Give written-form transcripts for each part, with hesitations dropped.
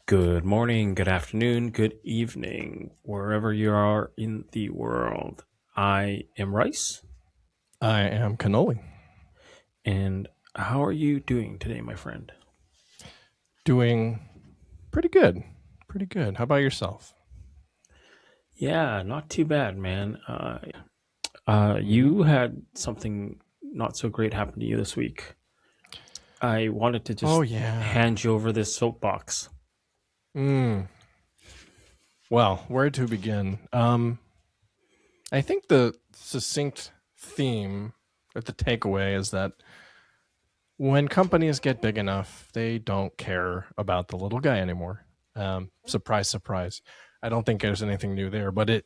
Good morning, good afternoon, good evening, wherever you are in the world. I am Rice, I am Cannoli. and how are you doing today, my friend? Doing pretty good. Pretty good. How about yourself? Yeah, not too bad, man. You had something not so great happen to you this week. I wanted to Oh, just yeah. hand you over this soapbox. Mm. Well, where to begin? I think the succinct theme or the takeaway is that when companies get big enough, they don't care about the little guy anymore. Surprise, surprise. I don't think there's anything new there, but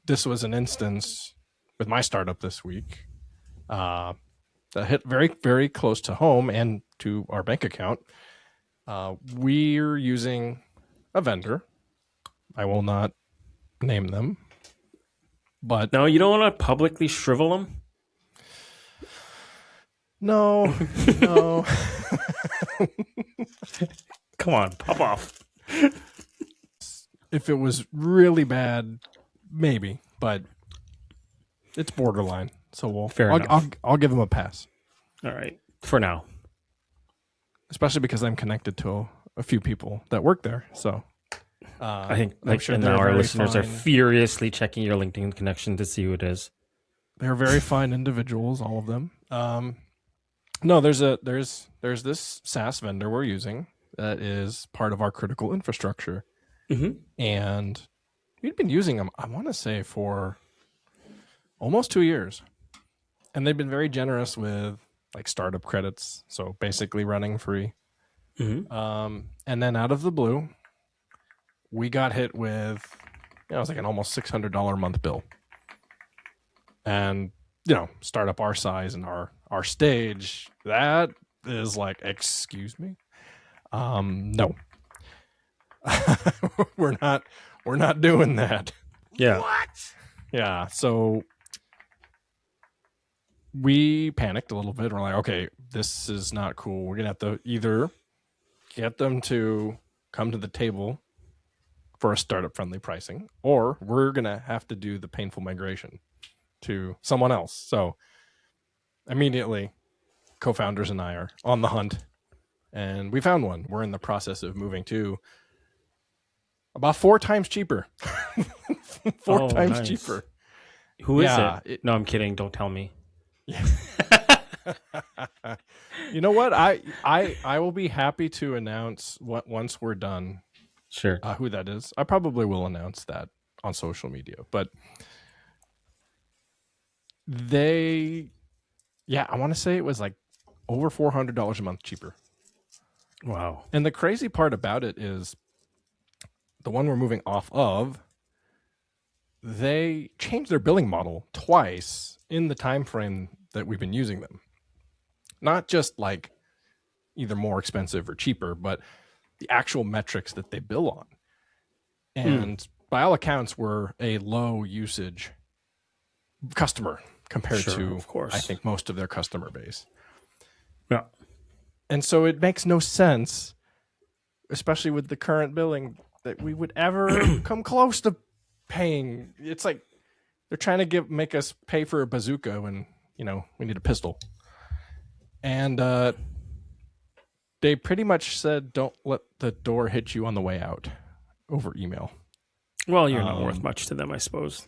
this was an instance with my startup this week that hit very, very close to home and to our bank account. We're using a vendor. I will not name them, but No, you don't want to publicly shrivel them? no, no. Come on, pop off. If it was really bad, maybe, but it's borderline. So Fair enough. I'll give them a pass, All right, for now. especially because I'm connected to a few people that work there. So I think I'm sure and they're now our very listeners are fine. furiously checking your LinkedIn connection to see who it is. They're very fine individuals, all of them. No, there's this SaaS vendor we're using that is part of our critical infrastructure, and we've been using them. I want to say for almost 2 years, and they've been very generous with like startup credits, so basically running free. And then out of the blue, we got hit with it was like an almost $600 a month bill, and startup our size and our stage, that is like, excuse me, no. we're not doing that. Yeah. What? Yeah, so we panicked a little bit. We're like, okay, this is not cool. We're gonna have to either get them to come to the table for a startup friendly pricing, or we're gonna have to do the painful migration to someone else. So immediately, co-founders and I are on the hunt, and we found one. We're in the process of moving to about 4 times cheaper. Four times Nice. cheaper. Who is Yeah, it? No, I'm kidding. Don't tell me. You know what? I will be happy to announce once we're done Sure. who that is. I probably will announce that on social media. But I want to say it was like over $400 a month cheaper. Wow. And the crazy part about it is the one we're moving off of, they changed their billing model twice in the time frame that we've been using them. Not just like either more expensive or cheaper, but the actual metrics that they bill on. And by all accounts, we're a low usage customer compared to, of course. I think, most of their customer base. Yeah. And so it makes no sense, especially with the current billing, that we would ever come close to paying. It's like they're trying to make us pay for a bazooka when, we need a pistol. And they pretty much said, don't let the door hit you on the way out over email. Well, you're not worth much to them, I suppose.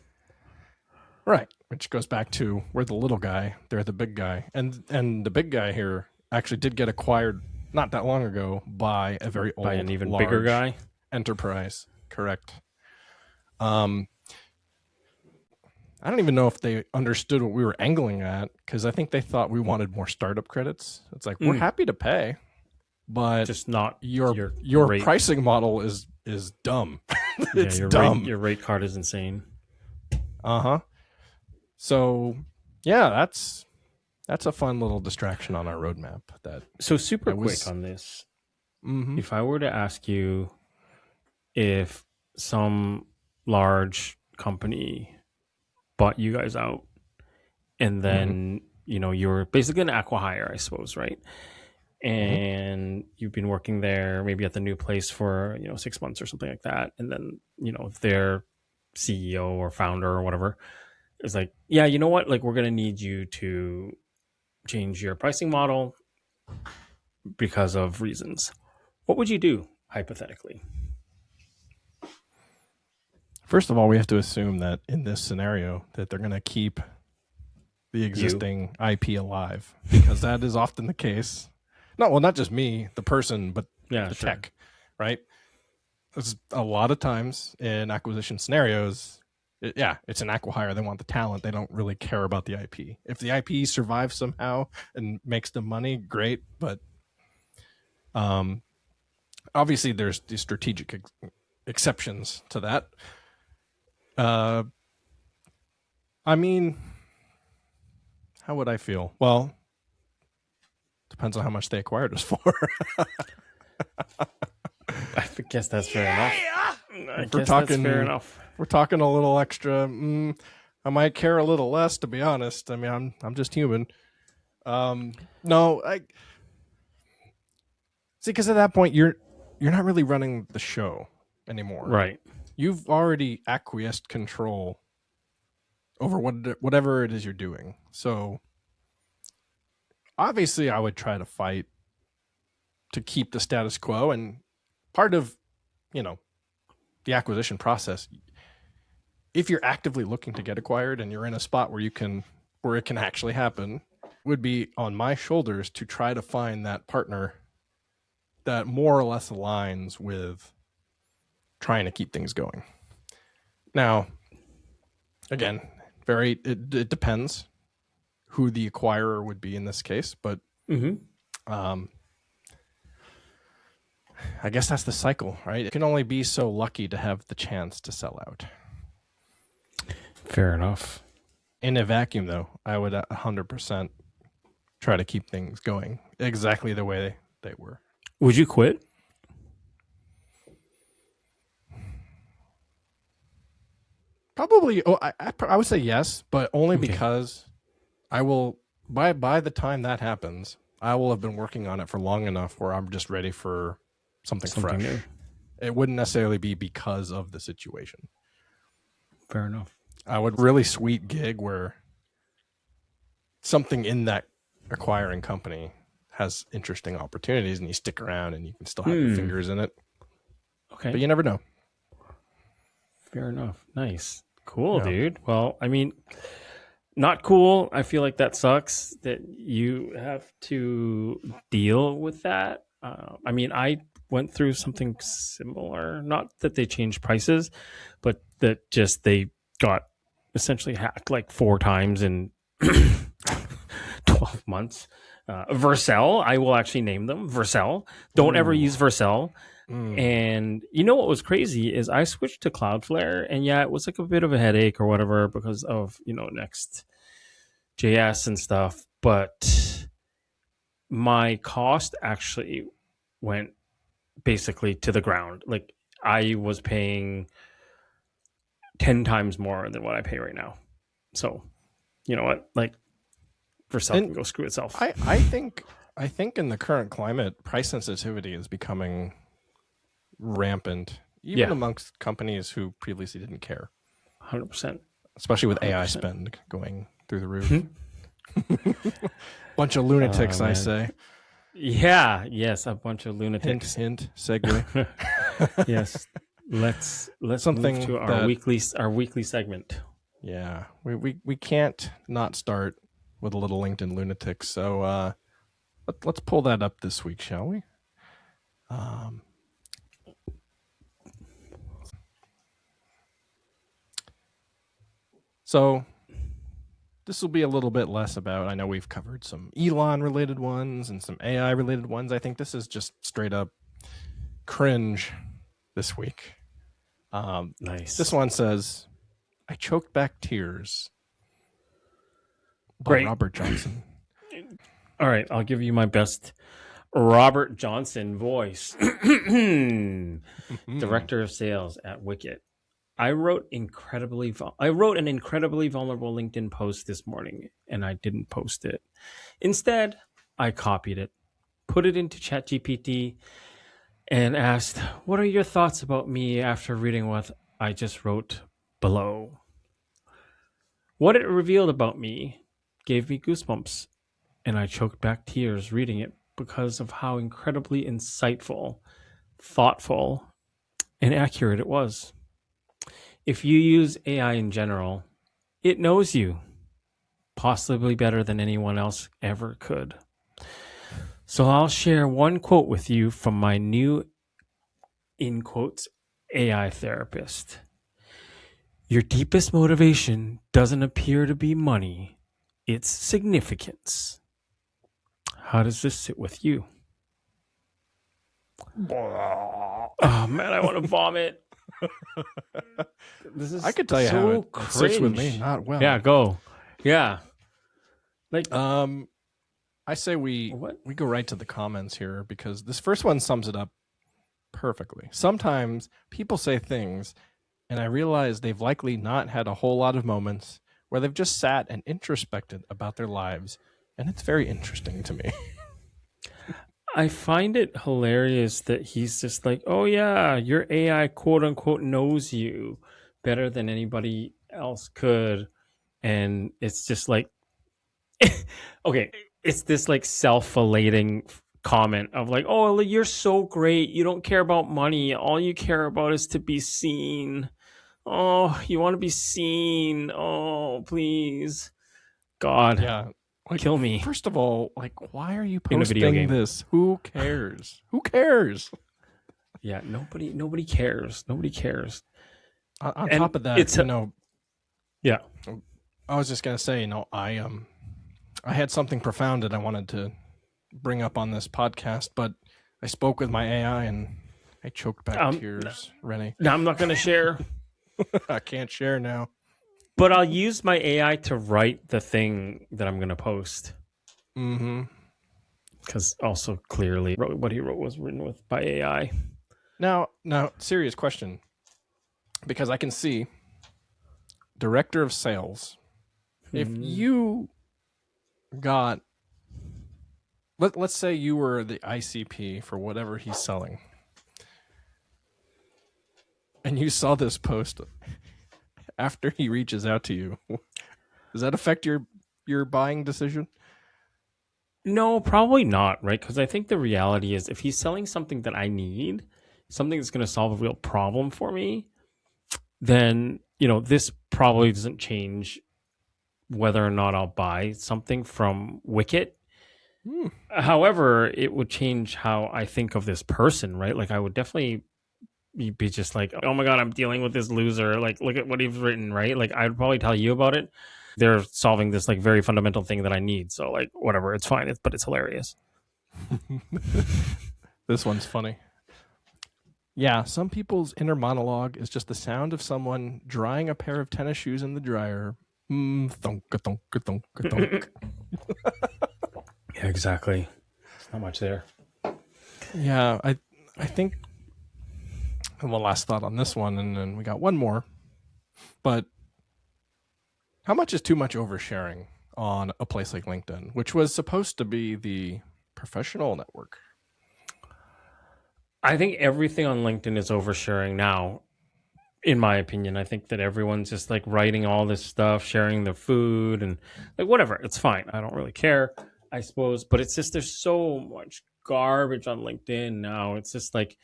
Right. Which goes back to we're the little guy, they're the big guy. And the big guy here actually did get acquired not that long ago by a very old, by an even bigger guy enterprise. Correct. I don't even know if they understood what we were angling at, because I think they thought we wanted more startup credits. It's like, we're happy to pay, but just not your rate. pricing model is dumb. It's dumb. Your rate card is insane. So yeah, that's a fun little distraction on our roadmap. So super quick on this. If I were to ask you if some large company bought you guys out, and then you're basically an acqui-hire, I suppose, right? and you've been working there maybe at the new place for 6 months or something like that, and then their CEO or founder or whatever is like, yeah, you know what, like we're going to need you to change your pricing model because of reasons. What would you do hypothetically? First of all, we have to assume that in this scenario that they're going to keep the existing IP alive, because that is often the case. Not just me, the person, but the tech, right? There's a lot of times in acquisition scenarios, it's an acqui-hire. They want the talent. They don't really care about the IP. If the IP survives somehow and makes them money, great. But obviously, there's the strategic exceptions to that. I mean, how would I feel? Well, depends on how much they acquired us for. I guess that's fair enough. That's fair enough. We're talking a little extra. I might care a little less, to be honest. I mean, I'm just human. No, I see. Because at that point, you're not really running the show anymore, right? You've already acquiesced control over whatever it is you're doing. So obviously, I would try to fight to keep the status quo, and part of the acquisition process, if you're actively looking to get acquired and you're in a spot where it can actually happen, would be on my shoulders to try to find that partner that more or less aligns with trying to keep things going. Now, again, it depends who the acquirer would be in this case, but I guess that's the cycle, right? It can only be so lucky to have the chance to sell out. Fair enough. In a vacuum, though, I would 100% try to keep things going exactly the way they were. Would you quit? Probably. Oh, I would say yes, but only because I will. By the time that happens, I will have been working on it for long enough where I'm just ready for something fresh. New. It wouldn't necessarily be because of the situation. Fair enough. I would really sweet gig where something in that acquiring company has interesting opportunities and you stick around and you can still have your fingers in it. Okay. But you never know. Fair enough. Nice. Cool, dude. Well, I mean, not cool. I feel like that sucks that you have to deal with that. I mean, I went through something similar. Not that they changed prices, but that just they got essentially hacked like 4 times in 12 months. Vercel, I will actually name them. Vercel. Don't ever use Vercel. And you know what was crazy is I switched to Cloudflare, and it was like a bit of a headache or whatever because of Next.js and stuff. But my cost actually went basically to the ground. Like I was paying 10 times more than what I pay right now. So you know what? Like Vercel can go screw itself. I think in the current climate, price sensitivity is becoming rampant, even amongst companies who previously didn't care. 100%. Especially with 100%. AI spend going through the roof. Bunch of lunatics, I say. Yeah, yes, a bunch of lunatics. Hint, segue. Yes. Let's move to our weekly segment. Yeah. We can't not start with a little LinkedIn lunatics. So let's pull that up this week, shall we? So this will be a little bit less about, I know we've covered some Elon related ones and some AI related ones. I think this is just straight up cringe this week. Nice. This one says, I choked back tears by Robert Johnson. All right, I'll give you my best Robert Johnson voice. Director of sales at Wicket. I wrote an incredibly vulnerable LinkedIn post this morning, and I didn't post it. Instead, I copied it, put it into ChatGPT and asked, "What are your thoughts about me after reading what I just wrote below?" What it revealed about me gave me goosebumps, and I choked back tears reading it because of how incredibly insightful, thoughtful, and accurate it was. If you use AI in general, it knows you, possibly better than anyone else ever could. So I'll share one quote with you from my new, in quotes, AI therapist. Your deepest motivation doesn't appear to be money, it's significance. How does this sit with you? Oh man, I want to vomit. This is I could tell you so how it cringe. sits with me not well. Yeah, go. Yeah. Like I say we go right to the comments here because this first one sums it up perfectly. Sometimes people say things and I realize they've likely not had a whole lot of moments where they've just sat and introspected about their lives, and it's very interesting to me. I find it hilarious that he's just like, oh yeah, your AI quote unquote knows you better than anybody else could. And it's just like, okay, it's this like self-flating comment of like, oh, you're so great. You don't care about money. All you care about is to be seen. Oh, you want to be seen. Oh, please. God. Yeah. Like, kill me. First of all, like, why are you In a video posting game. this? Who cares? Who cares? Yeah, nobody cares. Nobody cares. On top of that, yeah. I was just gonna say, I had something profound that I wanted to bring up on this podcast, but I spoke with my AI and I choked back tears. Rennie, no, I'm not gonna share. I can't share now. But I'll use my AI to write the thing that I'm gonna post. Mm-hmm. Because also clearly what he wrote was written by AI. Now, serious question. Because I can see director of sales. If you got, let's say you were the ICP for whatever he's selling, and you saw this post after he reaches out to you, does that affect your buying decision? No, probably not, right? Because I think the reality is if he's selling something that I need, something that's going to solve a real problem for me, then, this probably doesn't change whether or not I'll buy something from Wicket. However, it would change how I think of this person, right? Like I would definitely be just like, oh my God, I'm dealing with this loser. Like, look at what he's written, right? Like I'd probably tell you about it. They're solving this like very fundamental thing that I need. So like, whatever, it's fine. But it's hilarious. This one's funny. Yeah, some people's inner monologue is just the sound of someone drying a pair of tennis shoes in the dryer. Thunk, thunk, thunk, thunk. Yeah, exactly. There's not much there. Yeah, I think one last thought on this one, and then we got one more. But how much is too much oversharing on a place like LinkedIn, which was supposed to be the professional network? I think everything on LinkedIn is oversharing now, in my opinion. I think that everyone's just like writing all this stuff, sharing their food and like whatever. It's fine. I don't really care, I suppose. But it's just there's so much garbage on LinkedIn now. It's just like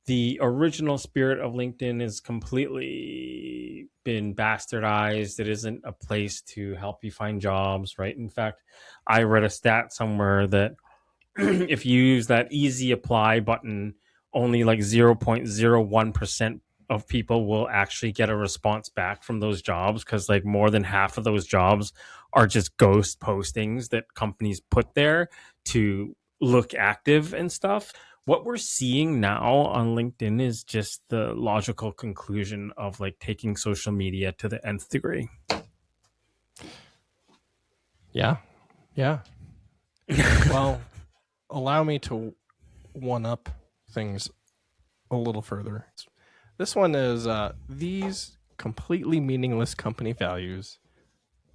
the original spirit of LinkedIn is completely been bastardized. It isn't a place to help you find jobs, right? In fact, I read a stat somewhere that if you use that easy apply button, only like 0.01% of people will actually get a response back from those jobs, because like more than half of those jobs are just ghost postings that companies put there to look active and stuff. What we're seeing now on LinkedIn is just the logical conclusion of like taking social media to the nth degree. Yeah. Well, allow me to one up things a little further. This one is these completely meaningless company values.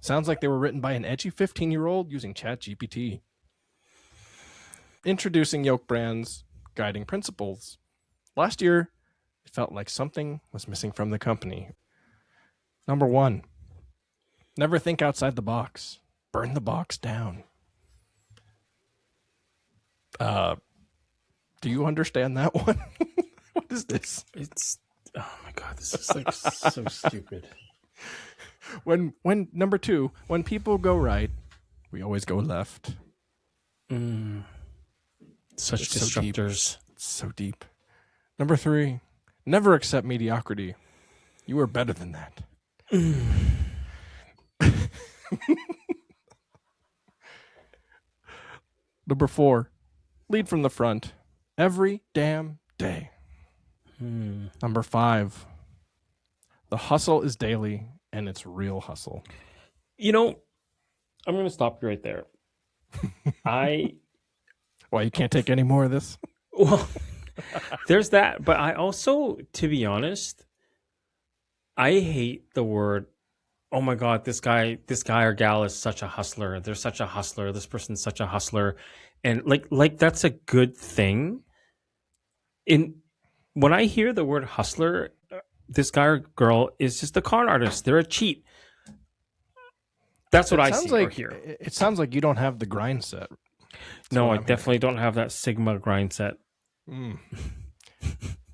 Sounds like they were written by an edgy 15-year-old using ChatGPT. Introducing Yoke Brand's guiding principles. Last year, it felt like something was missing from the company. Number 1, never think outside the box. Burn the box down. Do you understand that one? What is this? It's oh my god, this is like so stupid. When number 2, when people go right, we always go left. Such It's so deep. disruptors. It's so deep. Number 3, never accept mediocrity. You are better than that. Number 4, lead from the front every damn day. Number 5, the hustle is daily and it's real hustle. You know, I'm going to stop you right there. Well, you can't take any more of this? Well, there's that. But I also, to be honest, I hate the word, oh my God, this guy or gal is such a hustler. They're such a hustler. This person's such a hustler. And like that's a good thing. When I hear the word hustler, this guy or girl is just a con artist. They're a cheat. That's what I see or hear. It sounds like you don't have the grind set. No, I definitely don't have that Sigma grind set. You're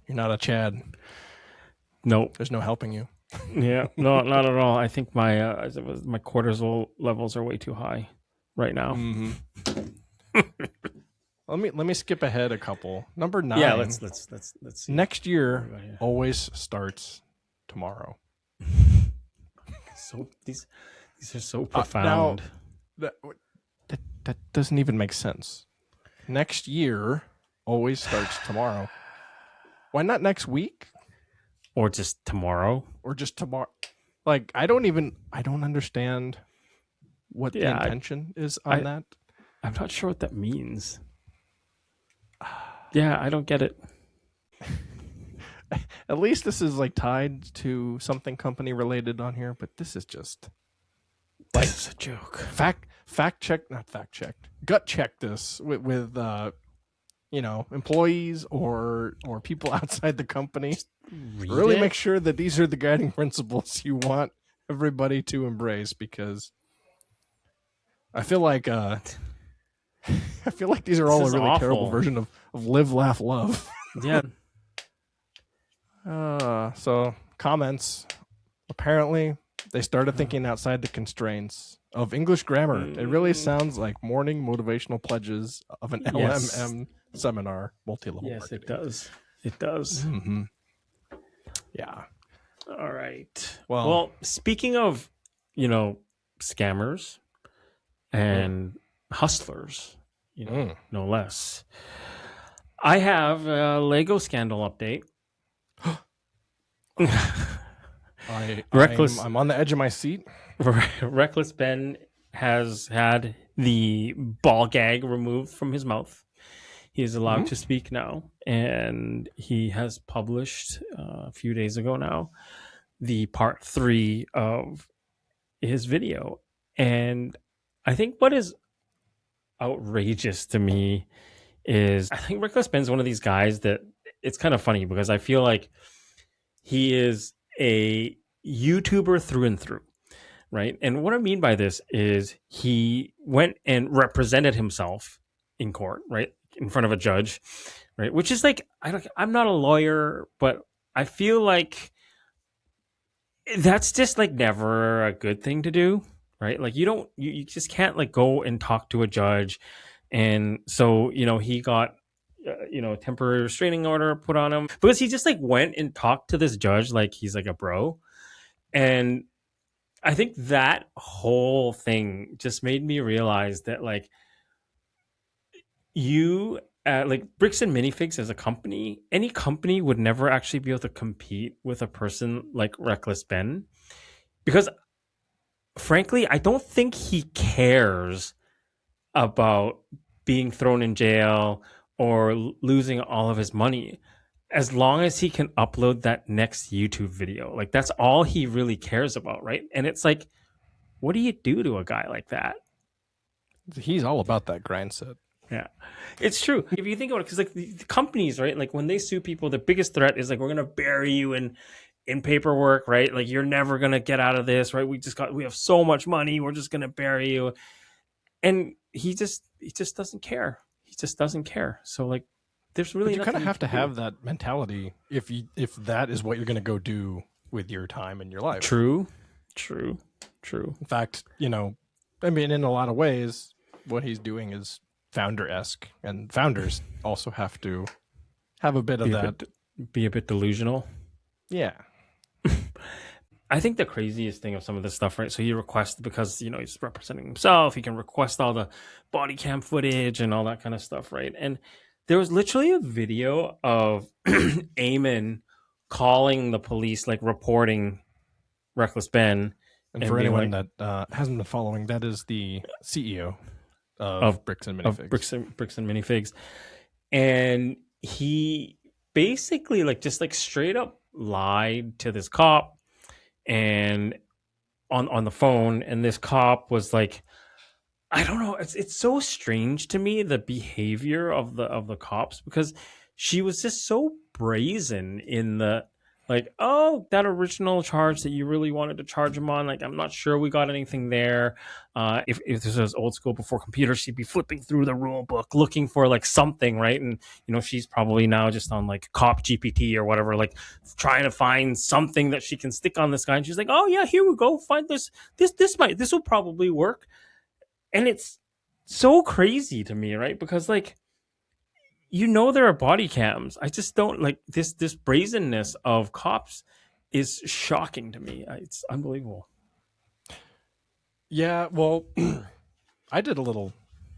not a Chad. Nope. There's no helping you. Yeah, no, not at all. I think my cortisol levels are way too high right now. Let me skip ahead a couple. Number 9. Yeah, let's see. Next year always starts tomorrow. So these are so profound. Now, that doesn't even make sense. Next year always starts tomorrow. Why not next week? Or just tomorrow? Or just tomorrow? Like, I don't understand what the intention is on that. I'm not sure what that means. Yeah, I don't get it. At least this is like tied to something company related on here, but this is just like, this is a joke. Gut check this with employees or people outside the company. Really make sure that these are the guiding principles you want everybody to embrace, because I feel like these are all a really terrible version of live, laugh, love. Yeah. So comments. Apparently, they started thinking outside the constraints of English grammar. It really sounds like morning motivational pledges of an LMM seminar, multi-level marketing. Yes, it does. Mm-hmm. Yeah. All right. Well, speaking of, scammers and hustlers, no less. I have a Lego scandal update. I'm on the edge of my seat. Reckless Ben has had the ball gag removed from his mouth. He is allowed to speak now, and he has published a few days ago now the part 3 of his video. And I think what is outrageous to me is I think Reckless Ben's one of these guys that it's kind of funny, because I feel like he is a YouTuber through and through, right? And what I mean by this is he went and represented himself in court, right? In front of a judge, right? Which is like, I'm not a lawyer, but I feel like that's just like never a good thing to do, right? Like you just can't like go and talk to a judge. And so, he got, temporary restraining order put on him because he just like went and talked to this judge like he's like a bro. And I think that whole thing just made me realize that like like Bricks and Minifigs as a company, any company would never actually be able to compete with a person like Reckless Ben, because frankly, I don't think he cares about being thrown in jail or losing all of his money, as long as he can upload that next YouTube video. Like that's all he really cares about, right? And it's like, what do you do to a guy like that? He's all about that grind set. Yeah, it's true. If you think about it, because like the companies, right? Like when they sue people, the biggest threat is like, we're gonna bury you in paperwork, right? Like you're never gonna get out of this, right? We have so much money, we're just gonna bury you. And he just doesn't care. He just doesn't care. So like, there's But really you kind nothing of you have to can do. have that mentality if that is what you're going to go do with your time and your life. True. In fact, I mean, in a lot of ways, what he's doing is founder-esque, and founders also have to have a bit of that. Be a bit delusional. Yeah. I think the craziest thing of some of this stuff, right? So he requests, because he's representing himself, he can request all the body cam footage and all that kind of stuff, right? And there was literally a video of Eamon calling the police, like reporting Reckless Ben. And for anyone that hasn't been following, that is the CEO of Bricks and Minifigs. Bricks and Minifigs. And he basically just straight up lied to this cop and on the phone, and this cop was like, I don't know, it's so strange to me, the behavior of the cops, because she was just so brazen in the like, oh, that original charge that you really wanted to charge him on, like, I'm not sure we got anything there. If this was old school before computers, she'd be flipping through the rule book looking for like something, right? And she's probably now just on like cop GPT or whatever, like trying to find something that she can stick on this guy, and she's like, oh yeah, here we go, find this will probably work. And it's so crazy to me, right? Because like, there are body cams. I just don't like this brazenness of cops is shocking to me. It's unbelievable. Yeah, well, I did a little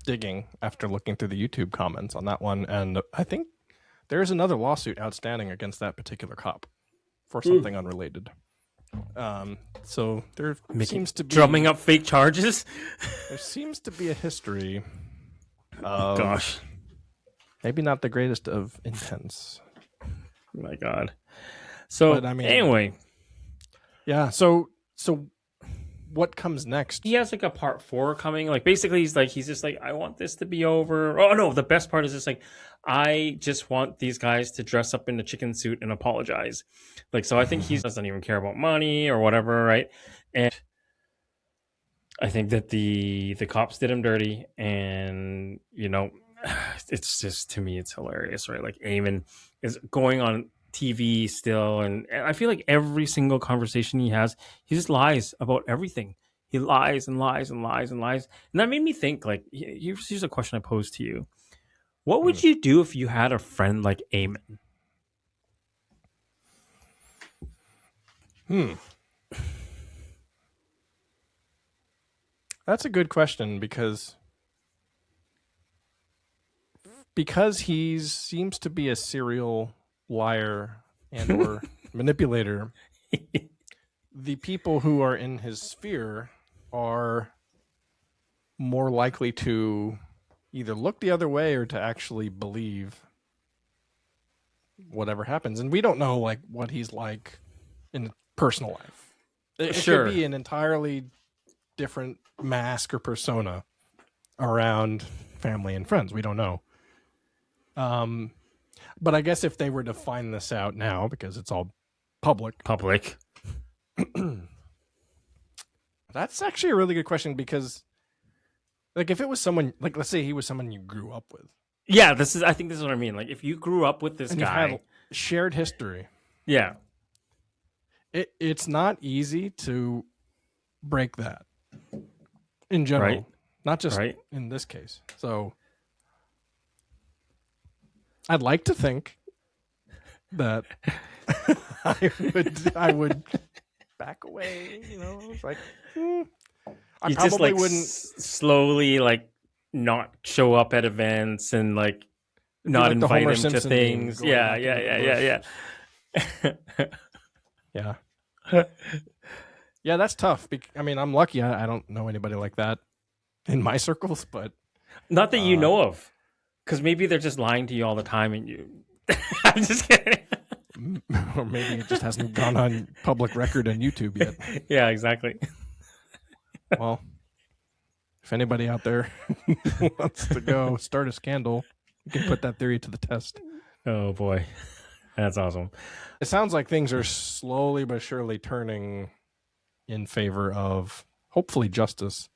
digging after looking through the YouTube comments on that one, and I think there's another lawsuit outstanding against that particular cop for something unrelated. So there seems to be drumming up fake charges. There seems to be a history of, gosh, maybe not the greatest of intents. Oh my God. So but, I mean, anyway, yeah. So what comes next? He has like a part 4 coming. Like basically, he's just like, I want this to be over. Oh no, the best part is just like, I just want these guys to dress up in a chicken suit and apologize. Like, so I think he doesn't even care about money or whatever, right? And I think that the cops did him dirty, and it's just, to me, it's hilarious, right? Like Eamon is going on TV still, and I feel like every single conversation he has, he just lies about everything. He lies and lies and lies and lies, and that made me think. Like, here's a question I posed to you: what would you do if you had a friend like Eamon? That's a good question, because he seems to be a serial liar and or manipulator. The people who are in his sphere are more likely to either look the other way or to actually believe whatever happens. And we don't know like what he's like in personal life. It could be an entirely different mask or persona around family and friends. We don't know. But I guess if they were to find this out now, because it's all public. That's actually a really good question, because like if it was someone, like let's say he was someone you grew up with. Yeah, I think this is what I mean. Like if you grew up with this and guy, you had shared history. Yeah. It's not easy to break that in general, right. Not just in this case. So I'd like to think that I would back away, It's like I you probably just like wouldn't slowly like not show up at events and like not invite him to things. Yeah. Yeah. Yeah, that's tough. I mean, I'm lucky. I don't know anybody like that in my circles, but not that you know of, because maybe they're just lying to you all the time, and you. I'm just kidding. Or maybe it just hasn't gone on public record on YouTube yet. Yeah, exactly. Well, If anybody out there wants to go start a scandal, you can put that theory to the test. Oh boy, that's awesome. It sounds like things are slowly but surely turning in favor of hopefully justice.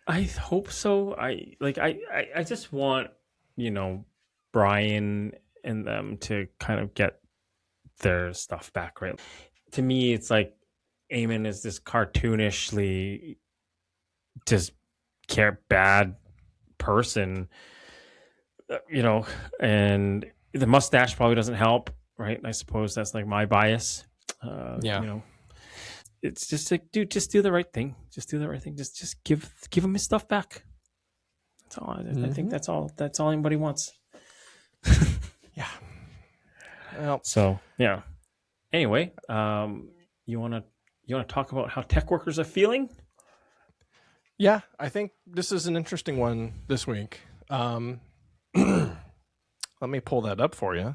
I hope so. I just want, Brian and them to kind of get their stuff back, right? To me, it's like Eamon is this cartoonishly just bad person, and the mustache probably doesn't help, right? I suppose that's like my bias. It's just like, dude, just do the right thing. Just do the right thing. Just give him his stuff back. That's all. I think that's all. That's all anybody wants. Yeah. Well, so yeah. Anyway, you wanna talk about how tech workers are feeling? Yeah, I think this is an interesting one this week. Let me pull that up for you.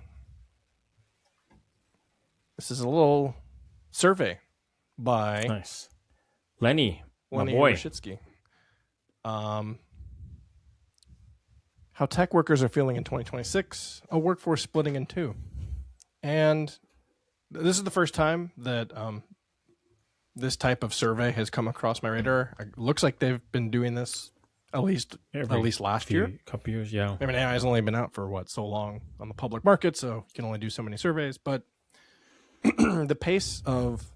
This is a little survey by Lenny my boy Rashitsky. How tech workers are feeling in 2026, a workforce splitting in two. And this is the first time that this type of survey has come across my radar. It looks like they've been doing this at least last year. Couple years, yeah. I mean, AI has only been out for so long on the public market, so you can only do so many surveys. But the pace of,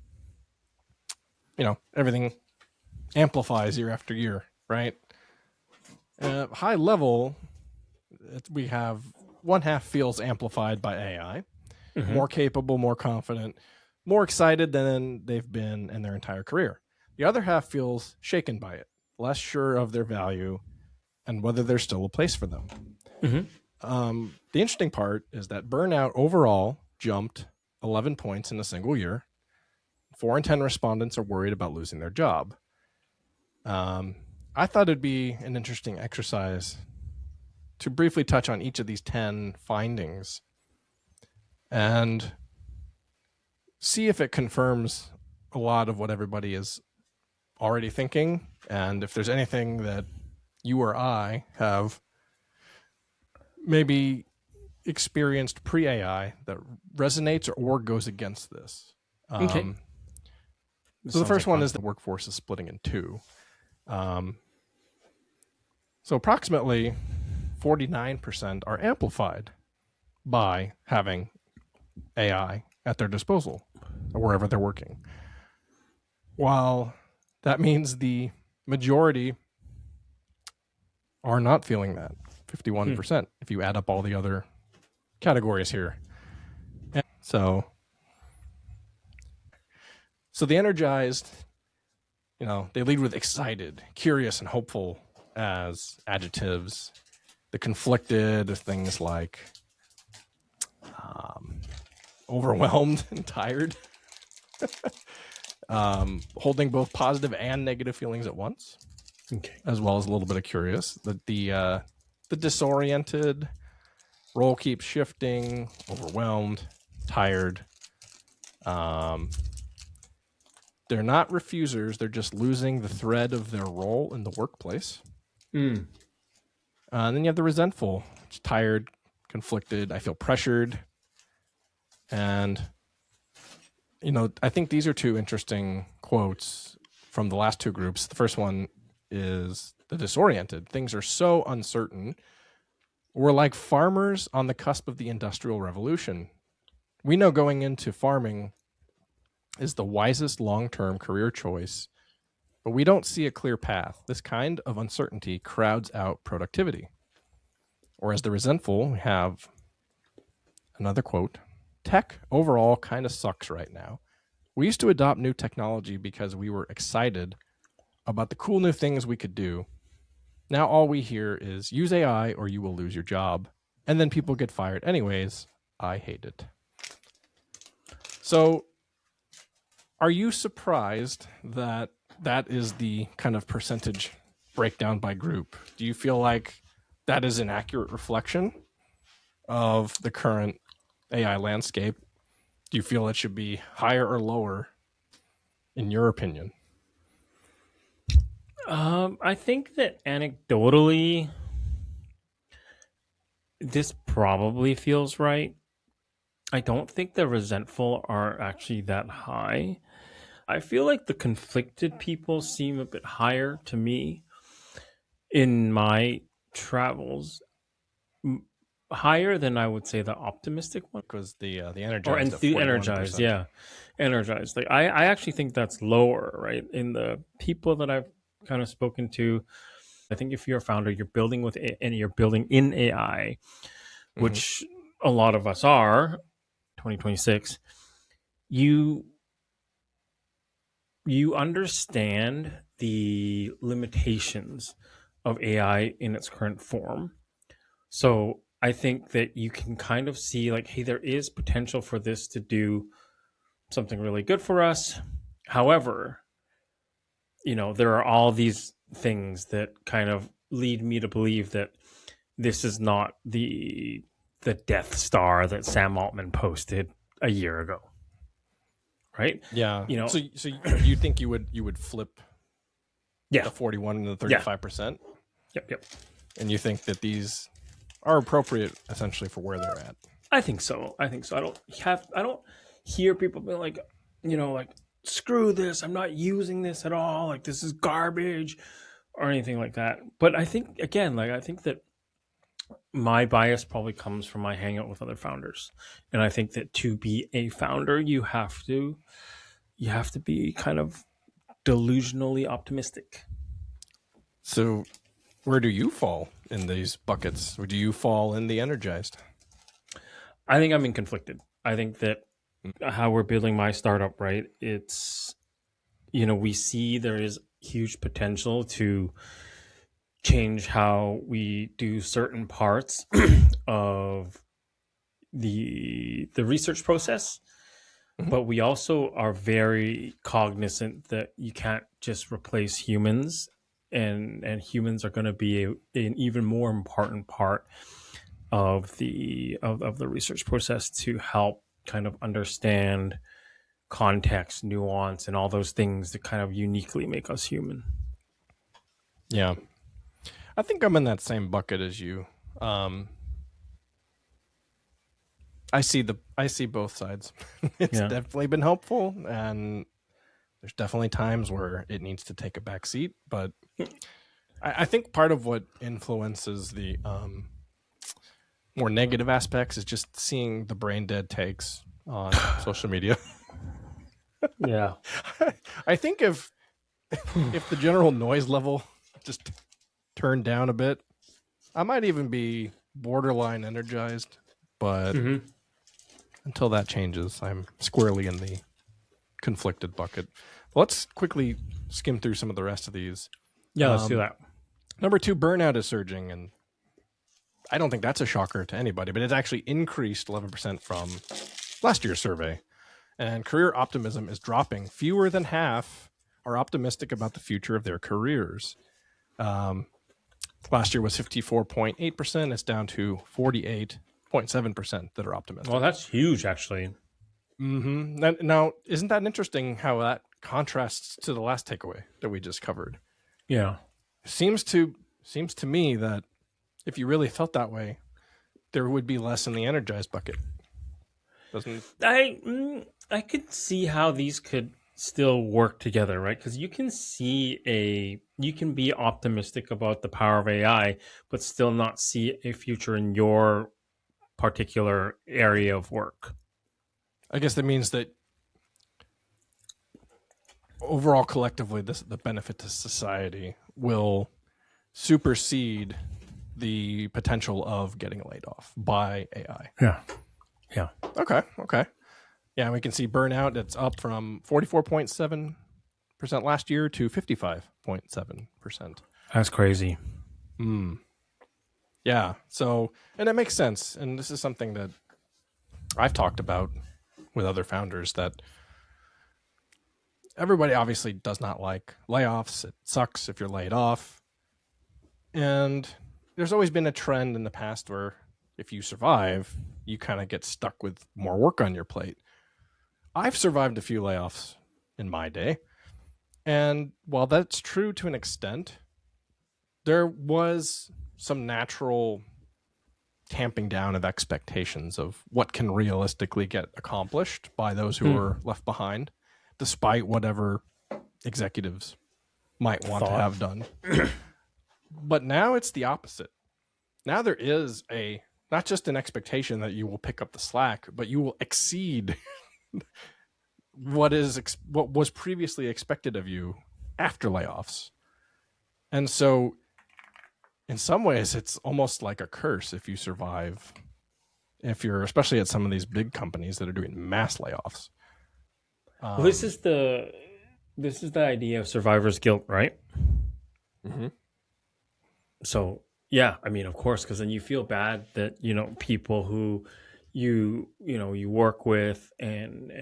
everything amplifies year after year, right? High level, we have one half feels amplified by AI, more capable, more confident, more excited than they've been in their entire career. The other half feels shaken by it, less sure of their value and whether there's still a place for them. The interesting part is that burnout overall jumped 11 points in a single year. 4 in 10 respondents are worried about losing their job. I thought it'd be an interesting exercise to briefly touch on each of these 10 findings and see if it confirms a lot of what everybody is already thinking, and if there's anything that you or I have maybe experienced pre-AI that resonates or goes against this. Okay. So the first one is the workforce is splitting in two. So approximately 49% are amplified by having AI at their disposal or wherever they're working. While that means the majority are not feeling that, 51%, if you add up all the other categories here. And so the energized, they lead with excited, curious, and hopeful as adjectives. The conflicted are things like overwhelmed and tired, holding both positive and negative feelings at once, as well as a little bit of curious. The disoriented, role keeps shifting, overwhelmed, tired. They're not refusers. They're just losing the thread of their role in the workplace. And then you have the resentful, tired, conflicted. I feel pressured. And, I think these are two interesting quotes from the last two groups. The first one is the disoriented. Things are so uncertain. We're like farmers on the cusp of the Industrial Revolution. We know going into farming is the wisest long-term career choice, but we don't see a clear path. This kind of uncertainty crowds out productivity. Or as the resentful, we have another quote, tech overall kind of sucks right now. We used to adopt new technology because we were excited about the cool new things we could do. Now all we hear is use AI or you will lose your job. And then people get fired anyways. I hate it. So are you surprised that that is the kind of percentage breakdown by group? Do you feel like that is an accurate reflection of the current AI landscape? Do you feel it should be higher or lower, in your opinion? I think that anecdotally, this probably feels right. I don't think the resentful are actually that high. I feel like the conflicted people seem a bit higher to me in my travels, higher than I would say the optimistic one. Because the Or energized at 41%. energized, yeah, energized. Like I actually think that's lower, right? In the people that I've kind of spoken to, I think if you're a founder, you're building with and you're building in AI, Mm-hmm. which a lot of us are. 2026, you understand the limitations of AI in its current form. So I think that you can kind of see like, hey, there is potential for this to do something really good for us. However, there are all these things that kind of lead me to believe that this is not the Death Star that Sam Altman posted a year ago, right? Yeah. You know, So you think you would flip yeah, the 41 and the yeah, 35%, yep. and you think that these are appropriate essentially for where they're at? I think so. I don't hear people being like, like screw this. I'm not using this at all. Like this is garbage or anything like that. But I think again, like I think that my bias probably comes from my hangout with other founders, and I think that to be a founder, you have to be kind of delusionally optimistic. So where do you fall in these buckets? Or do you fall in the energized? I think I'm in conflicted. I think that how we're building my startup, right? It's we see there is huge potential to change how we do certain parts of the research process, Mhm. but we also are very cognizant that you can't just replace humans, and humans are going to be an even more important part of the research process to help kind of understand context, nuance, and all those things that kind of uniquely make us human. Yeah. I think I'm in that same bucket as you. Um, I see both sides. It's Yeah. definitely been helpful, and there's definitely times where it needs to take a back seat. But I think part of what influences the more negative aspects is just seeing the brain dead takes on social media. Yeah. I think if the general noise level just turned down a bit, I might even be borderline energized. But Hmm. until that changes, I'm squarely in the conflicted bucket. Let's quickly skim through some of the rest of these. Yeah, let's do that. Number 2, burnout is surging, and I don't think that's a shocker to anybody, but it's actually increased 11% from last year's survey. And career optimism is dropping. Fewer than half are optimistic about the future of their careers. Last year was 54.8%. It's down to 48.7% that are optimistic. Well, that's huge, actually. Mm-hmm. Now, isn't that interesting how that contrasts to the last takeaway that we just covered? Yeah. Seems to me that if you really felt that way, there would be less in the energized bucket. Doesn't I could see how these could still work together, right? Because you can be optimistic about the power of AI, but still not see a future in your particular area of work. I guess that means that overall, collectively, the benefit to society will supersede the potential of getting laid off by AI. Yeah. Yeah. Okay. Yeah, we can see burnout. It's up from 44.7% last year to 55.7%. That's crazy. Yeah. So, and it makes sense. And this is something that I've talked about with other founders, that everybody obviously does not like layoffs. It sucks if you're laid off. And there's always been a trend in the past where if you survive, you kind of get stuck with more work on your plate. I've survived a few layoffs in my day. And while that's true to an extent, there was some natural tamping down of expectations of what can realistically get accomplished by those who are left behind, despite whatever executives might want to have done. But now it's the opposite. Now there is not just an expectation that you will pick up the slack, but you will exceed what was previously expected of you after layoffs. And so in some ways it's almost like a curse if you survive, if you're especially at some of these big companies that are doing mass layoffs. Well, this is the idea of survivor's guilt, right? Mm-hmm. So yeah, I mean, of course, because then you feel bad that people who you work with and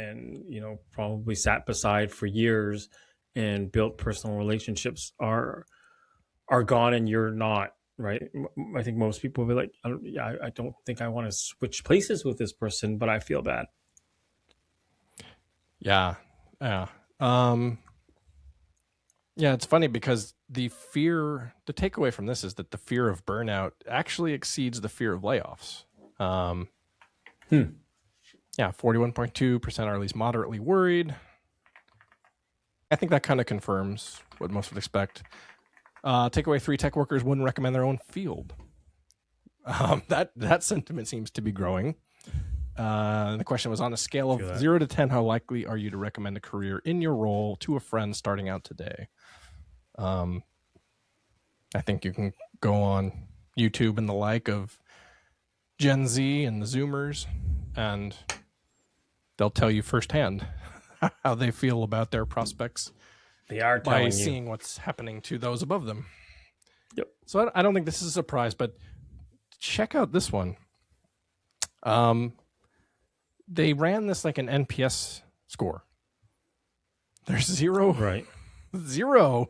probably sat beside for years and built personal relationships are gone and you're not, right? I think most people will be like, I don't think I want to switch places with this person, but I feel bad. Yeah. It's funny because the takeaway from this is that the fear of burnout actually exceeds the fear of layoffs. 41.2% are at least moderately worried. I think that kind of confirms what most would expect. Takeaway 3, tech workers wouldn't recommend their own field. That sentiment seems to be growing. The question was, on a scale of 0 to 10, how likely are you to recommend a career in your role to a friend starting out today? I think you can go on YouTube and the like of Gen Z and the Zoomers, and they'll tell you firsthand how they feel about their prospects. They are telling by seeing you what's happening to those above them. Yep. So I don't think this is a surprise, but check out this one. They ran this like an NPS score. There's zero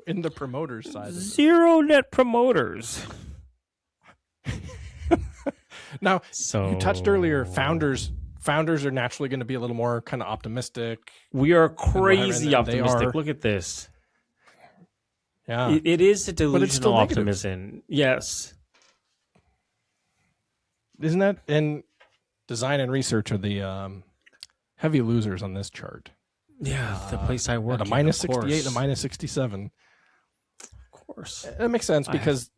in the promoters side. Zero net promoters. Now, you touched earlier, founders are naturally going to be a little more kind of optimistic. We are crazy optimistic. Look at this. Yeah. It is a delusional optimism. Negative. Yes. Isn't that? And design and research are the heavy losers on this chart. Yeah, the place I work at a minus 68 and a minus 67. Of course. It makes sense because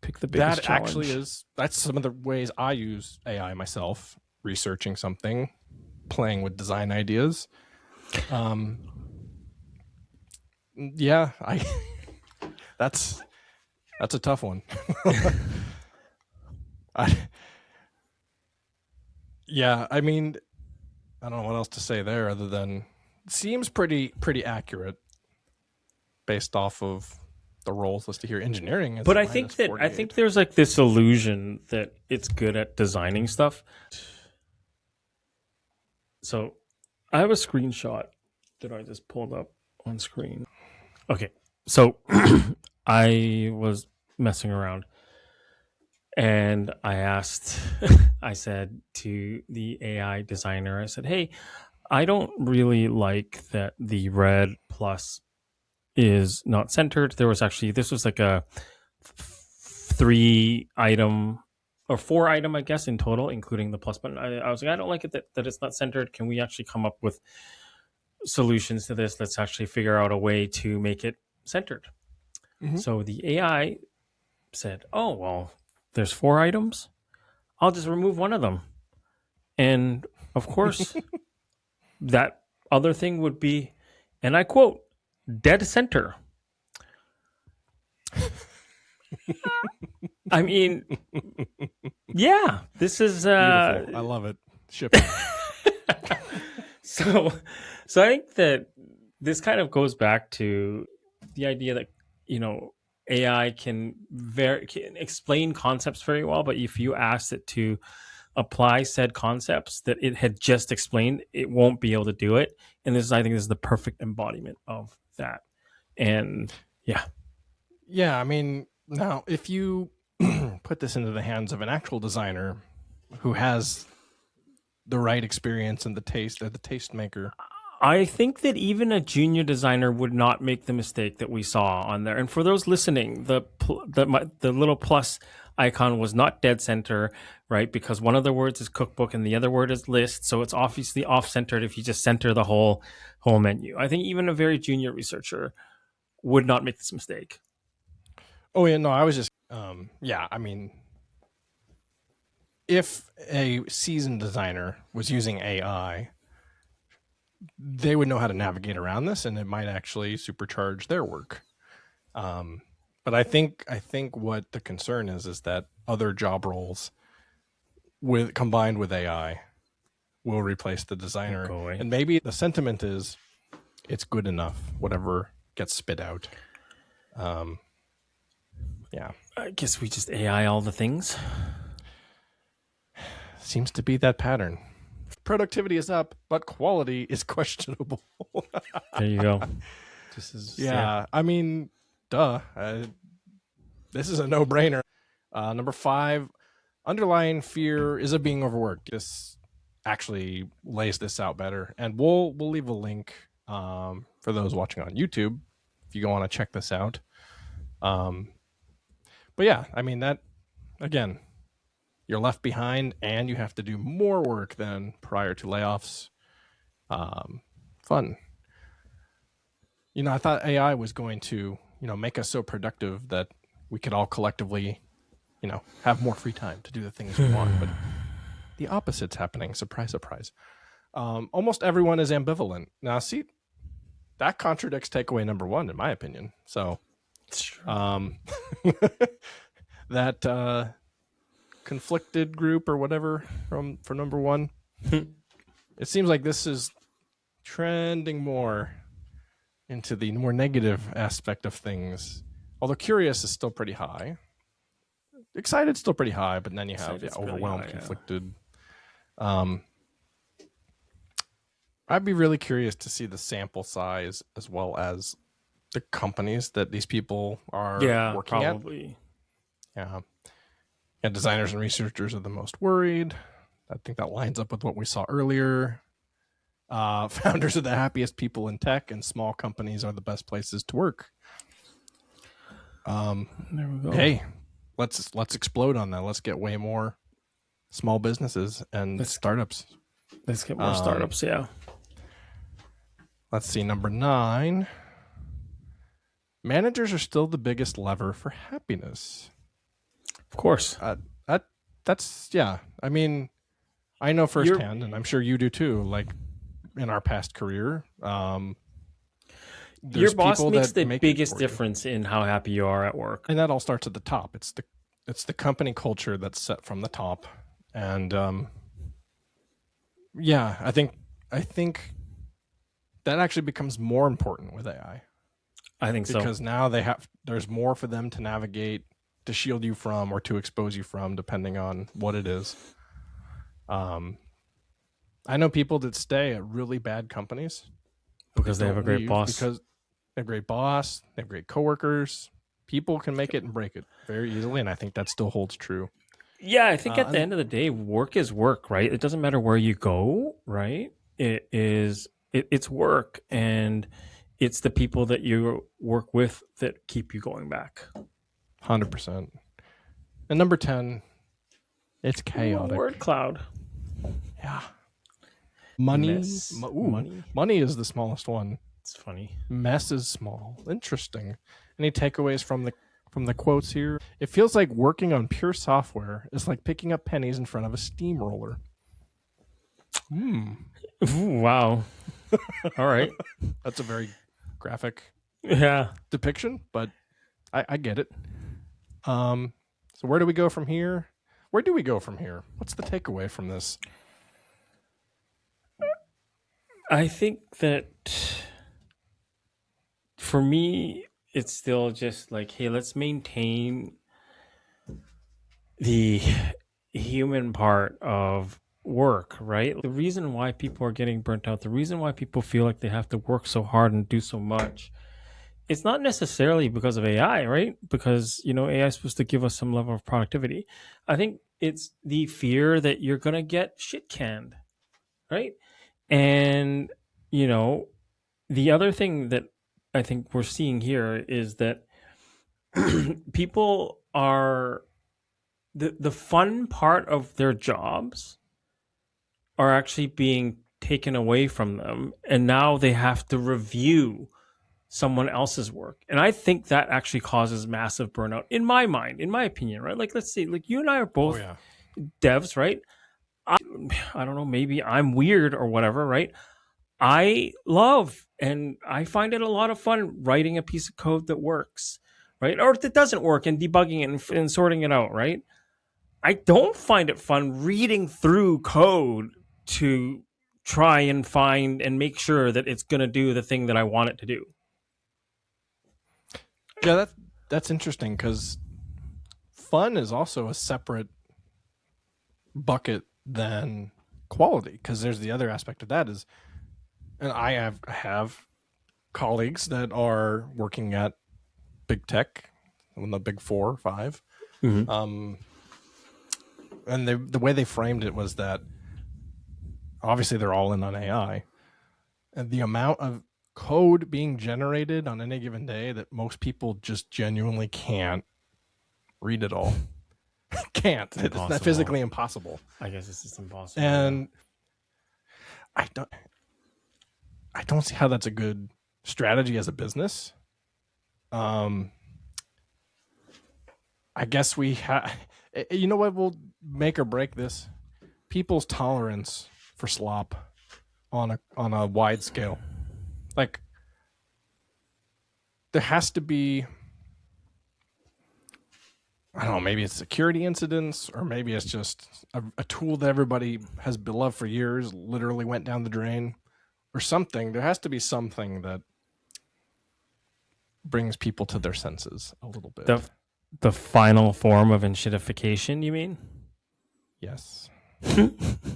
pick the biggest challenge. That's some of the ways I use AI myself, researching something, playing with design ideas. That's a tough one. I mean, I don't know what else to say there other than it seems pretty accurate based off of the roles listed here. Engineering is, but I think there's like this illusion that it's good at designing stuff. So I have a screenshot that I just pulled up on screen. Okay, so I was messing around and I said to the AI designer, I said, hey, I don't really like that the red plus is not centered. This was like a 3-item or 4-item, I guess, in total, including the plus button. I was like, I don't like it that it's not centered. Can we actually come up with solutions to this? Let's actually figure out a way to make it centered. Mm-hmm. So the AI said, oh, well, there's 4 items. I'll just remove one of them. And of course, that other thing would be, and I quote, dead center. I mean, yeah, this is beautiful. I love it. Ship it. So I think that this kind of goes back to the idea that AI can explain concepts very well, but if you ask it to apply said concepts that it had just explained, it won't be able to do it. And I think this is the perfect embodiment of that. And yeah. I mean, now if you put this into the hands of an actual designer who has the right experience and the taste, or the taste maker, I think that even a junior designer would not make the mistake that we saw on there. And for those listening, the little plus icon was not dead center, right? Because one of the words is cookbook and the other word is list, so it's obviously off centered if you just center the whole menu. I think even a very junior researcher would not make this mistake. Oh yeah, no, I was just yeah, I mean, if a seasoned designer was using AI, they would know how to navigate around this, and it might actually supercharge their work. But I think what the concern is that other job roles combined with AI will replace the designer, and maybe the sentiment is it's good enough, whatever gets spit out. Yeah, I guess we just AI all the things. Seems to be that pattern. Productivity is up, but quality is questionable. There you go. This is yeah. I mean, duh. This is a no-brainer. Number 5, underlying fear is of being overworked. This actually lays this out better, and we'll leave a link for those watching on YouTube if you want to check this out. But yeah, I mean that again. You're left behind, and you have to do more work than prior to layoffs. Fun. You know, I thought AI was going to, make us so productive that we could all collectively, have more free time to do the things we want. But the opposite's happening. Surprise, surprise. Almost everyone is ambivalent. Now, see, that contradicts takeaway number 1, in my opinion. So, that conflicted group or whatever for number 1, it seems like this is trending more into the more negative aspect of things. Although curious is still pretty high, excited still pretty high, but then you have overwhelmed, really high, conflicted. I'd be really curious to see the sample size as well as the companies that these people are working probably. At. Yeah. And designers and researchers are the most worried. I think that lines up with what we saw earlier. Founders are the happiest people in tech, and small companies are the best places to work. There we go. Hey, let's explode on that. Let's get way more small businesses and startups. Let's get more startups, yeah. Let's see, number 9. Managers are still the biggest lever for happiness. Of course. That's yeah. I mean, I know firsthand, and I'm sure you do too. Like in our past career, your boss makes the biggest difference in how happy you are at work, and that all starts at the top. It's the company culture that's set from the top, and yeah, I think that actually becomes more important with AI. I think so, because now there's more for them to navigate, to shield you from, or to expose you from, depending on what it is. I know people that stay at really bad companies because they have a great boss. Because they have a great boss, they have great coworkers. People can make it and break it very easily, and I think that still holds true. Yeah, I think at the end of the day, work is work, right? It doesn't matter where you go, right? It's work, and it's the people that you work with that keep you going back. 100%. And number 10, it's chaotic. Word cloud. Yeah. Money is the smallest one. It's funny. Mess is small. Interesting. Any takeaways from the quotes here? It feels like working on pure software is like picking up pennies in front of a steamroller. Ooh, wow. All right. That's a very graphic depiction, but I get it. So where do we go from here? What's the takeaway from this? I think that for me, it's still just like, hey, let's maintain the human part of work, right? The reason why people are getting burnt out, the reason why people feel like they have to work so hard and do so much, it's not necessarily because of AI, right? Because, AI is supposed to give us some level of productivity. I think it's the fear that you're going to get shit canned, right? And you know, the other thing that I think we're seeing here is that people are the fun part of their jobs are actually being taken away from them, and now they have to review someone else's work. And I think that actually causes massive burnout in my mind, in my opinion, right? Like, let's see, like you and I are both devs, right? I don't know, maybe I'm weird or whatever, right? I love and I find it a lot of fun writing a piece of code that works, right? Or that doesn't work, and debugging it and sorting it out, right? I don't find it fun reading through code to try and find and make sure that it's going to do the thing that I want it to do. Yeah, that's interesting, because fun is also a separate bucket than quality, because there's the other aspect of that is, and I have colleagues that are working at big tech, in the big 4 or 5, and the way they framed it was that obviously they're all in on AI, and the amount of code being generated on any given day that most people just genuinely can't read it all. Can't. It's not physically impossible. I guess it's just impossible. And I don't see how that's a good strategy as a business. I guess we have, you know what will make or break this? People's tolerance for slop on a wide scale. Like, there has to be, I don't know, maybe it's security incidents, or maybe it's just a tool that everybody has beloved for years literally went down the drain, or something. There has to be something that brings people to their senses a little bit. The final form of enshittification, you mean? Yes.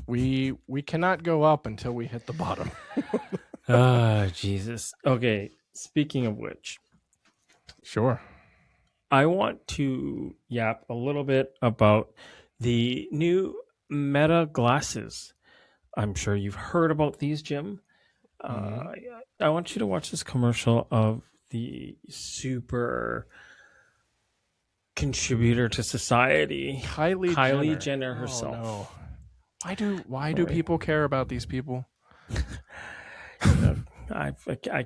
we cannot go up until we hit the bottom. Ah, Jesus. Okay, speaking of which. Sure. I want to yap a little bit about the new Meta glasses. I'm sure you've heard about these, Jim. I want you to watch this commercial of the super contributor to society, Kylie Jenner herself. Oh, no. Why do people care about these people? I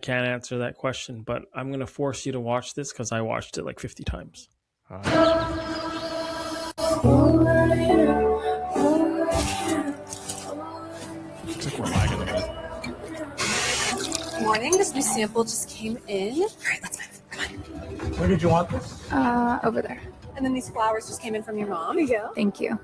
can't answer that question, but I'm going to force you to watch this because I watched it like 50 times. Looks like we're lagging a bit. Morning, this new sample just came in. All right, let's move. Come on. Where did you want this? Over there. And then these flowers just came in from your mom. Here you go. Thank you.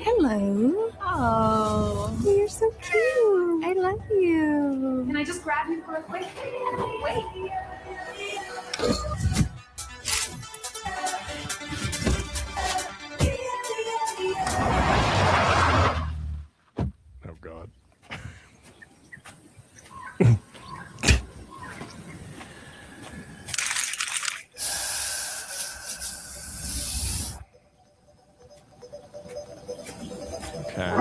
Hello. Oh, you're so cute. I love you. Can I just grab you for a quick wait? Oh, God. Okay.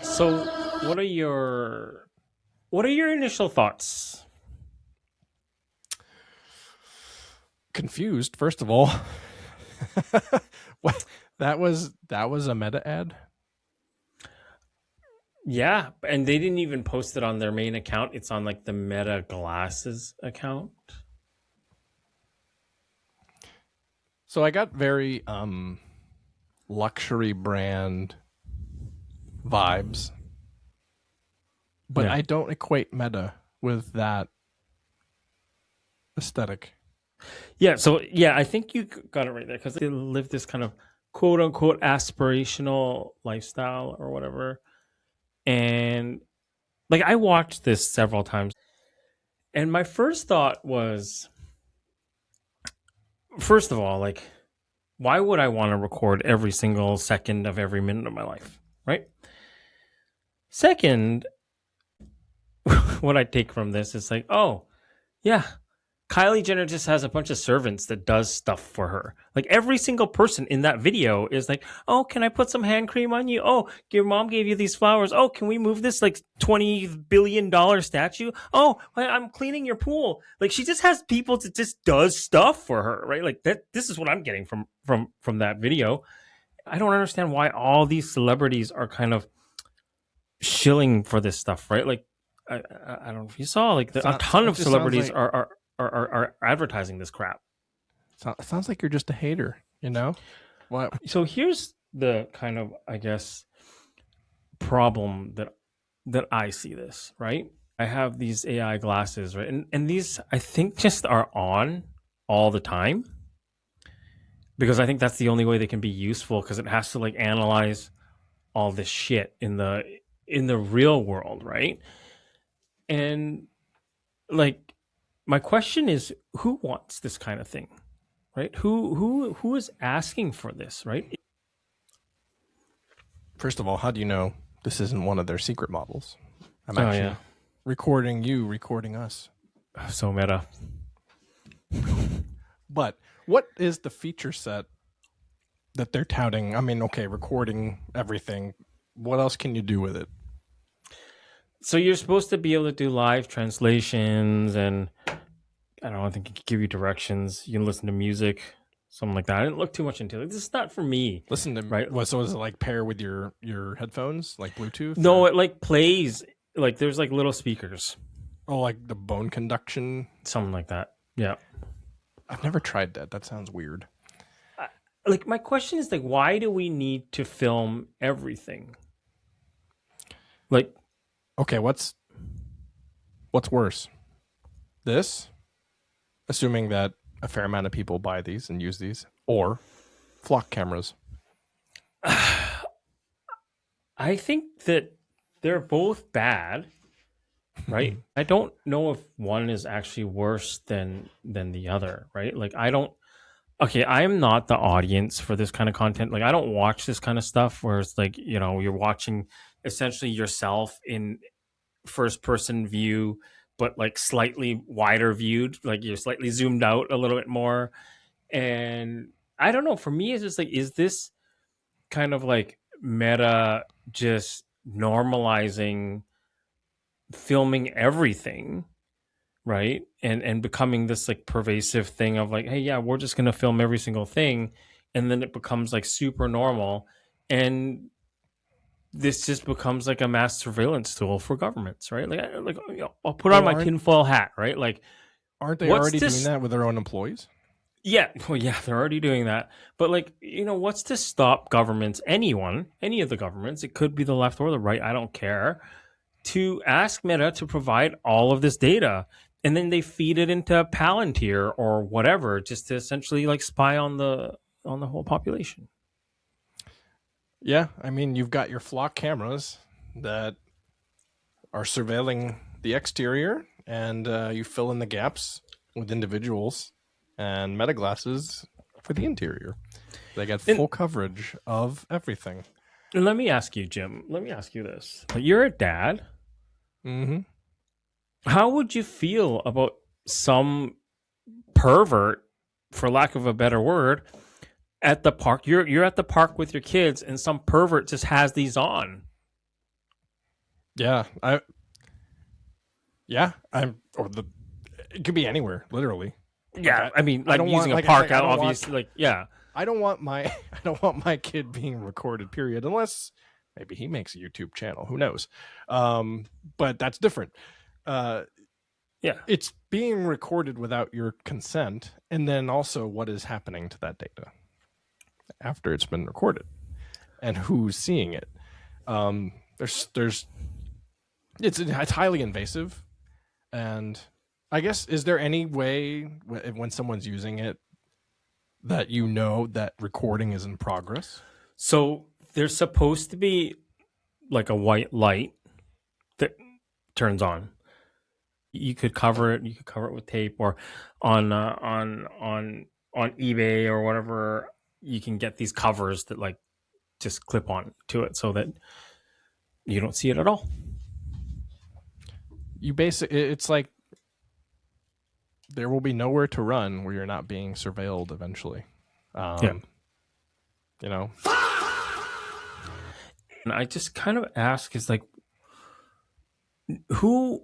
So, what are your initial thoughts? Confused, first of all. What? That was a Meta ad? Yeah, and they didn't even post it on their main account. It's on like the Meta Glasses account. So I got very luxury brand vibes, but Yeah. I don't equate Meta with that aesthetic. Yeah, so I think you got it right there because they live this kind of quote unquote aspirational lifestyle or whatever. And like I watched this several times, and my first thought was, first of all, like, why would I want to record every single second of every minute of my life, right? Second, what I take from this is like, oh, yeah, Kylie Jenner just has a bunch of servants that does stuff for her. Like every single person in that video is like, oh, can I put some hand cream on you? Oh, your mom gave you these flowers. Oh, can we move this like $20 billion statue? Oh, I'm cleaning your pool. Like she just has people that just does stuff for her, right? Like that. This is what I'm getting from that video. I don't understand why all these celebrities are kind of shilling for this stuff, right? Like I don't know if you saw like a ton of celebrities are advertising this crap. It sounds like you're just a hater, you know? What? So here's the kind of, I guess, problem that I see this, right? I have these AI glasses, right? And these I think just are on all the time because I think that's the only way they can be useful because it has to like analyze all this shit in the real world, right? And like my question is, who wants this kind of thing, right? Who is asking for this, right? First of all, how do you know this isn't one of their secret models? I'm actually recording you, recording us. So meta. But what is the feature set that they're touting? I mean, okay, recording everything. What else can you do with it? So you're supposed to be able to do live translations and I don't know, I think it can give you directions. You can listen to music, something like that. I didn't look too much into it. This is not for me. Listen to right. What, so is it like pair with your headphones, like Bluetooth? No, it like plays like there's like little speakers. Oh, like the bone conduction, something like that. Yeah, I've never tried that. That sounds weird. Like my question is like, why do we need to film everything? Like, okay, what's worse? This, assuming that a fair amount of people buy these and use these, or flock cameras? I think that they're both bad, right? I don't know if one is actually worse than the other, right? Like I am not the audience for this kind of content. Like I don't watch this kind of stuff where it's like, you know, you're watching essentially yourself in first person view, but like slightly wider viewed, like you're slightly zoomed out a little bit more. And I don't know, for me, it's just like, is this kind of like meta just normalizing filming everything, right? And becoming this like pervasive thing of like, hey, yeah, we're just going to film every single thing. And then it becomes like super normal. And this just becomes like a mass surveillance tool for governments, right? Like you know, I'll put on my tinfoil hat, right? Like, aren't they already doing that with their own employees? Yeah, well, yeah, they're already doing that. But like, you know, what's to stop governments, any of the governments, it could be the left or the right, I don't care, to ask Meta to provide all of this data, and then they feed it into Palantir or whatever, just to essentially like spy on the whole population. Yeah, I mean, you've got your flock cameras that are surveilling the exterior, and you fill in the gaps with individuals and meta glasses for the interior. They get full coverage of everything. And let me ask you, Jim. Let me ask you this: you're a dad. Mm-hmm. How would you feel about some pervert, for lack of a better word, at the park? You're at the park with your kids, and some pervert just has these on. Yeah, it could be anywhere, literally. Yeah, I mean, like using a park out, obviously, like, yeah. I don't want my kid being recorded, period, unless maybe he makes a YouTube channel. Who knows? But that's different. Yeah, it's being recorded without your consent, and then also what is happening to that data after it's been recorded, and who's seeing it. It's highly invasive, and I guess, is there any way when someone's using it that you know that recording is in progress? So there's supposed to be like a white light that turns on. You could cover it. You could cover it with tape, or on eBay or whatever. You can get these covers that like just clip on to it so that you don't see it at all. It's like there will be nowhere to run where you're not being surveilled eventually. Yeah. You know, And I just kind of ask is like, who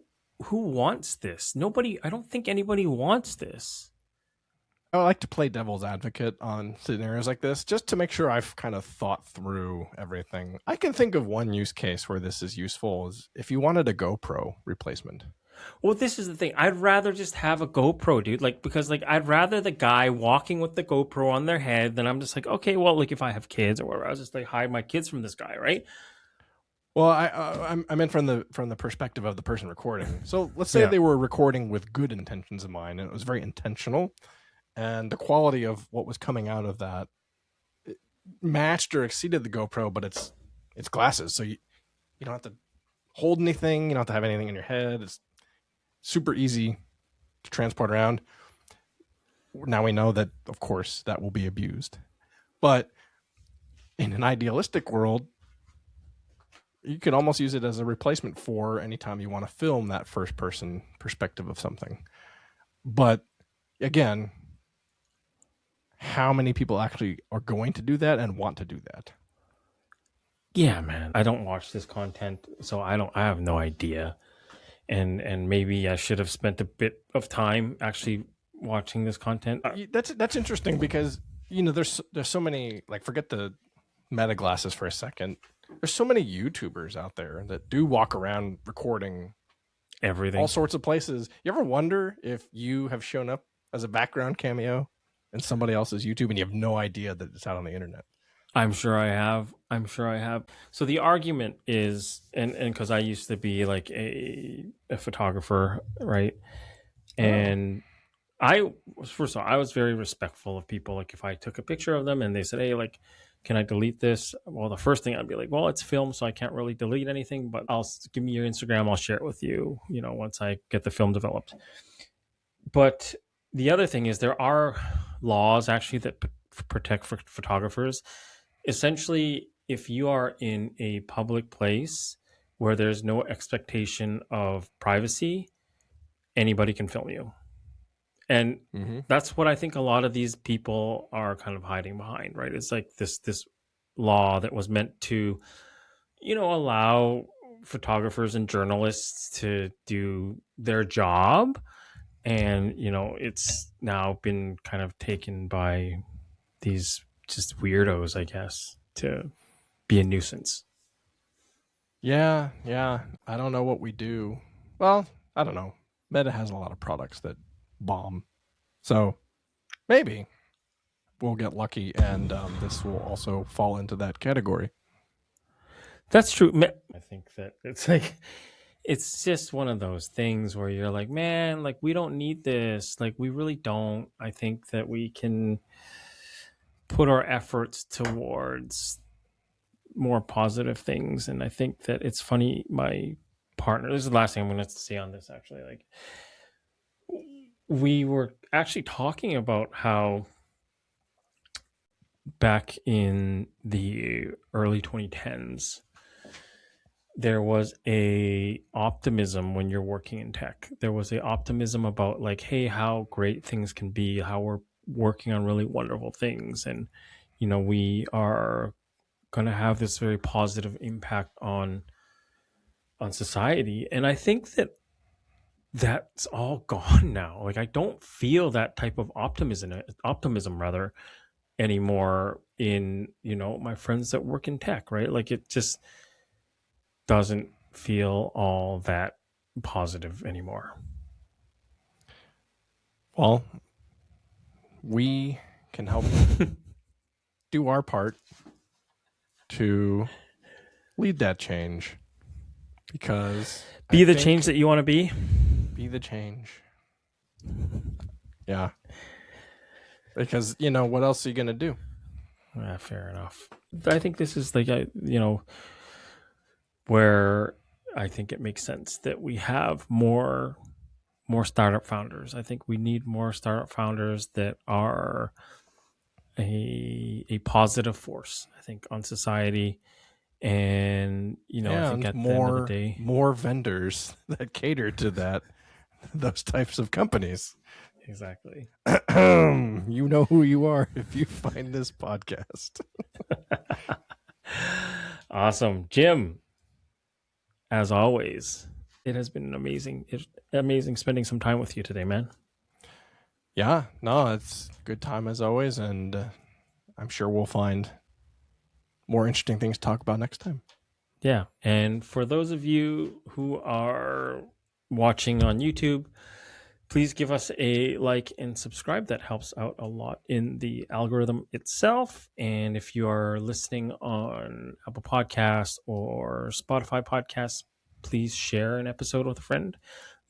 wants this? Nobody. I don't think anybody wants this. I like to play devil's advocate on scenarios like this just to make sure I've kind of thought through everything. I can think of one use case where this is useful is if you wanted a GoPro replacement. Well, this is the thing. I'd rather just have a GoPro, dude. Like, because like I'd rather the guy walking with the GoPro on their head than I'm just like, okay, well, like if I have kids or whatever, I'll just like hide my kids from this guy, right? Well, I meant from the perspective of the person recording. So let's say they were recording with good intentions in mind, and it was very intentional, and the quality of what was coming out of that matched or exceeded the GoPro, but it's glasses, so you don't have to hold anything, you don't have to have anything in your head. It's super easy to transport around. Now we know that, of course, that will be abused, but in an idealistic world, you could almost use it as a replacement for anytime you want to film that first person perspective of something. But again, how many people actually are going to do that and want to do that? Yeah, man. I don't watch this content, so I have no idea. And maybe I should have spent a bit of time actually watching this content. That's interesting because, you know, there's so many, like, forget the meta glasses for a second. There's so many YouTubers out there that do walk around recording everything, all sorts of places. You ever wonder if you have shown up as a background cameo in somebody else's YouTube and you have no idea that it's out on the internet? I'm sure I have. So the argument is, and because I used to be like a photographer, right? And I was very respectful of people. Like if I took a picture of them and they said, hey, like, can I delete this? Well, the first thing I'd be like, well, it's film, so I can't really delete anything, but give me your Instagram. I'll share it with you, you know, once I get the film developed. But the other thing is there are laws actually that protect photographers. Essentially, if you are in a public place where there's no expectation of privacy, anybody can film you. And that's what I think a lot of these people are kind of hiding behind, right? It's like this law that was meant to, you know, allow photographers and journalists to do their job. And, you know, it's now been kind of taken by these just weirdos, I guess, to be a nuisance. Yeah. I don't know what we do. Well, I don't know. Meta has a lot of products that bomb. So maybe we'll get lucky and this will also fall into that category. That's true. I think that it's like, it's just one of those things where you're like, man, like we don't need this. Like we really don't. I think that we can put our efforts towards more positive things. And I think that it's funny. My partner, this is the last thing I'm going to say on this actually, like we were actually talking about how back in the early 2010s, there was a optimism when you're working in tech. There was a optimism about like, hey, how great things can be, how we're working on really wonderful things. And, you know, we are going to have this very positive impact on society. And I think that that's all gone now. Like I don't feel that type of optimism rather anymore in, you know, my friends that work in tech, right? Like it just doesn't feel all that positive anymore. Well, we can help do our part to lead that change, because be the change that you want to be. Be the change. Yeah. Because, you know, what else are you going to do? Fair enough. I think this is like, you know, where I think it makes sense that we have more startup founders. I think we need more startup founders that are a positive force, I think, on society. And, you know, I think at the end of the day, more vendors that cater to that, those types of companies. Exactly. You know who you are if you find this podcast. Awesome. Jim, as always, it has been amazing spending some time with you today, man. Yeah, no, it's a good time as always, and I'm sure we'll find more interesting things to talk about next time. Yeah. And for those of you who are watching on YouTube, please give us a like and subscribe. That helps out a lot in the algorithm itself. And if you are listening on Apple Podcasts or Spotify Podcasts, please share an episode with a friend.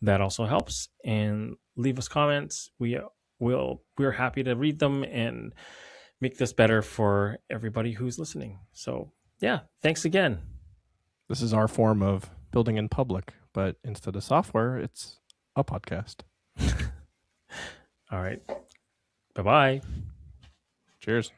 That also helps. And leave us comments. We're happy to read them and make this better for everybody who's listening. So yeah, thanks again. This is our form of building in public, but instead of software, it's a podcast. All right. Bye-bye. Cheers.